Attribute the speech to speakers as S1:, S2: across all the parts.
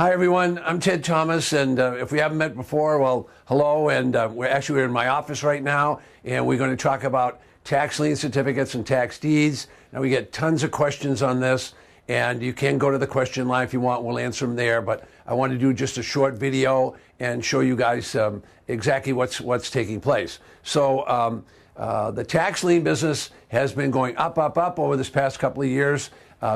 S1: Hi everyone, I'm Ted Thomas, and if we haven't met before, well, hello, and we're in my office right now, and we're going to talk about tax lien certificates and tax deeds. Now we get tons of questions on this, and you can go to the question line if you want. We'll answer them there, but I want to do just a short video and show you guys exactly what's taking place. So the tax lien business has been going up over this past couple of years.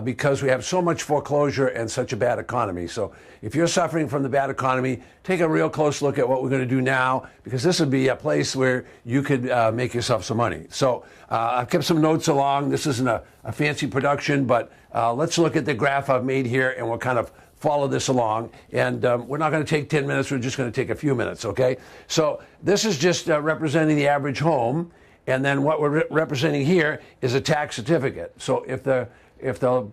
S1: Because we have so much foreclosure and such a bad economy. So if you're suffering from the bad economy, take a real close look at what we're going to do now, because this would be a place where you could make yourself some money. So I've kept some notes along. This isn't a fancy production, but let's look at the graph I've made here, and we'll kind of follow this along. And we're not going to take 10 minutes. We're just going to take a few minutes, okay? So this is just representing the average home. And then what we're representing here is a tax certificate. So if the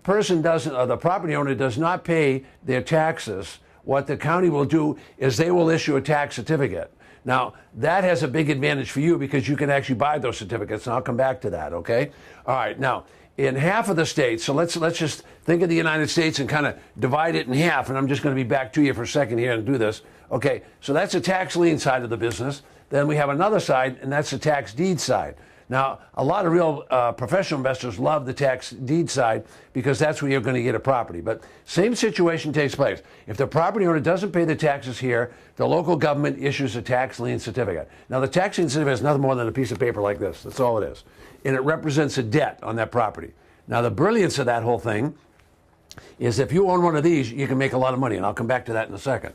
S1: person doesn't, or the property owner does not pay their taxes, what the county will do is they will issue a tax certificate. Now, that has a big advantage for you because you can actually buy those certificates, and I'll come back to that, okay? All right, now, in half of the states, so let's just think of the United States and kind of divide it in half, and I'm just going to be back to you for a second here and do this. Okay, so that's the tax lien side of the business. Then we have another side, and that's the tax deed side. Now, a lot of real professional investors love the tax deed side because that's where you're going to get a property. But same situation takes place. If the property owner doesn't pay the taxes here, the local government issues a tax lien certificate. Now, the tax lien certificate is nothing more than a piece of paper like this. That's all it is. And it represents a debt on that property. Now, the brilliance of that whole thing is if you own one of these, you can make a lot of money, and I'll come back to that in a second.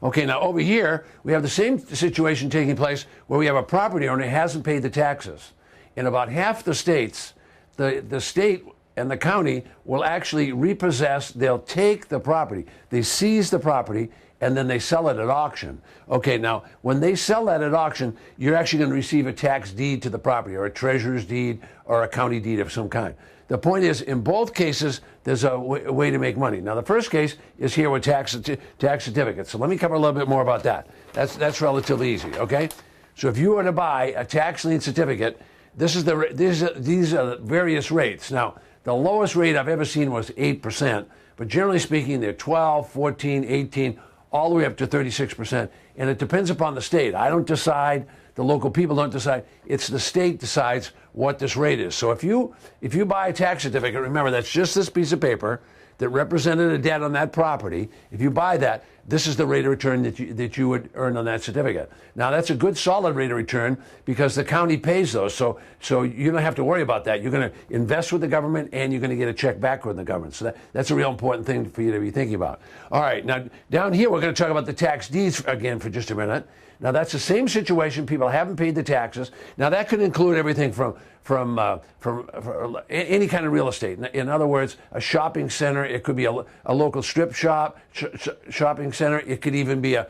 S1: Okay, now over here, we have the same situation taking place where we have a property owner who hasn't paid the taxes. In about half the states, the state and the county will actually repossess. They'll take the property. They seize the property, and then they sell it at auction. Okay, now, when they sell that at auction, you're actually going to receive a tax deed to the property, or a treasurer's deed, or a county deed of some kind. The point is, in both cases, there's a way to make money. Now, the first case is here with tax certificates. So let me cover a little bit more about that. That's relatively easy, okay? So if you were to buy a tax lien certificate, these are the various rates. Now, the lowest rate I've ever seen was 8%, but generally speaking, they're 12, 14, 18, all the way up to 36%. And it depends upon the state. I don't decide. The local people don't decide. It's the state decides what this rate is. So if you buy a tax certificate, remember that's just this piece of paper that represented a debt on that property. If you buy that, this is the rate of return that you would earn on that certificate. Now, that's a good solid rate of return because the county pays those. So you don't have to worry about that. You're going to invest with the government, and you're going to get a check back from the government. So that's a real important thing for you to be thinking about. All right, now down here, we're going to talk about the tax deeds again for just a minute. Now, that's the same situation. People haven't paid the taxes. Now, that could include everything from any kind of real estate. In other words, a shopping center. It could be a local strip shop, shopping center. It could even be a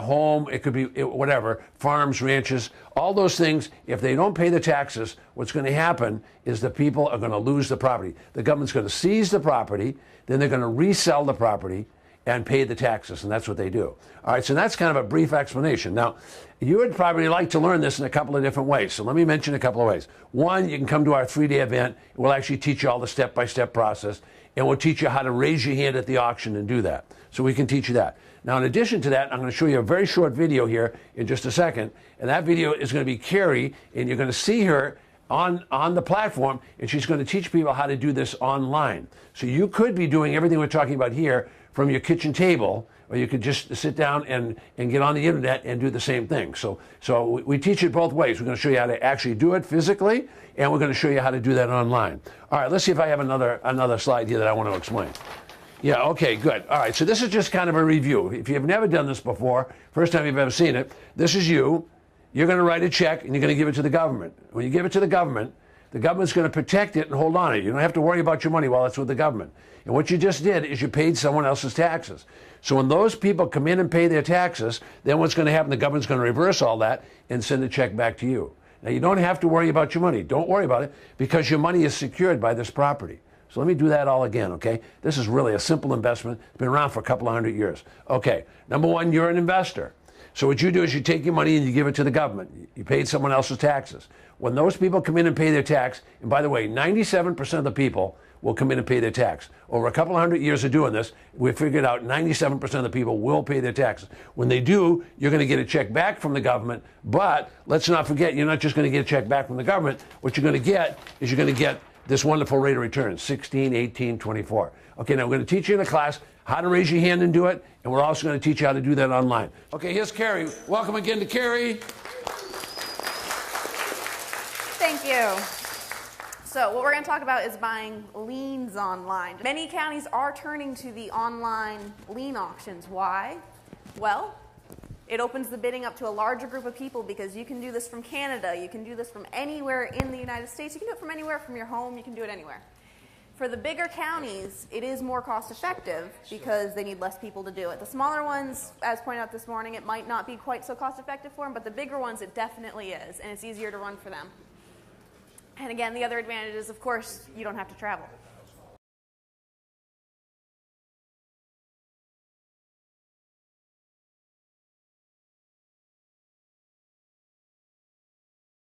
S1: home. It could be whatever, farms, ranches, all those things. If they don't pay the taxes, what's going to happen is the people are going to lose the property. The government's going to seize the property. Then they're going to resell the property and pay the taxes, and that's what they do. All right, so that's kind of a brief explanation. Now, you would probably like to learn this in a couple of different ways, so let me mention a couple of ways. One, you can come to our 3-day event. We'll actually teach you all the step-by-step process, and we'll teach you how to raise your hand at the auction and do that. So we can teach you that. Now, in addition to that, I'm going to show you a very short video here in just a second, and that video is going to be Carrie, and you're going to see her on the platform, and she's going to teach people how to do this online. So you could be doing everything we're talking about here from your kitchen table, or you could just sit down and get on the internet and do the same thing. So we teach it both ways. We're going to show you how to actually do it physically, and we're going to show you how to do that online. All right, let's see if I have another slide here that I want to explain. Yeah, okay, good. All right, so this is just kind of a review. If you've never done this before, first time you've ever seen it, this is you. You're going to write a check, and you're going to give it to the government. When you give it to the government's going to protect it and hold on to it. You don't have to worry about your money while it's with the government. And what you just did is you paid someone else's taxes. So when those people come in and pay their taxes, then what's going to happen, the government's going to reverse all that and send the check back to you. Now, you don't have to worry about your money. Don't worry about it because your money is secured by this property. So let me do that all again, okay? This is really a simple investment. It's been around for a couple of 100 years. Okay, number one, you're an investor. So what you do is you take your money and you give it to the government. You paid someone else's taxes. When those people come in and pay their tax, and by the way, 97% of the people will come in and pay their tax. Over a couple hundred years of doing this, we figured out 97% of the people will pay their taxes. When they do, you're going to get a check back from the government, but let's not forget, you're not just going to get a check back from the government. What you're going to get is you're going to get this wonderful rate of return, 16, 18, 24. Okay, now we're going to teach you in a class how to raise your hand and do it, and we're also going to teach you how to do that online. Okay, here's Carrie. Welcome again to Carrie.
S2: Thank you. So what we're going to talk about is buying liens online. Many counties are turning to the online lien auctions. Why? Well, it opens the bidding up to a larger group of people because you can do this from Canada, you can do this from anywhere in the United States, you can do it from anywhere, from your home, you can do it anywhere. For the bigger counties, it is more cost effective because they need less people to do it. The smaller ones, as pointed out this morning, it might not be quite so cost effective for them, but the bigger ones, it definitely is, and it's easier to run for them. And again, the other advantage is, of course, you don't have to travel.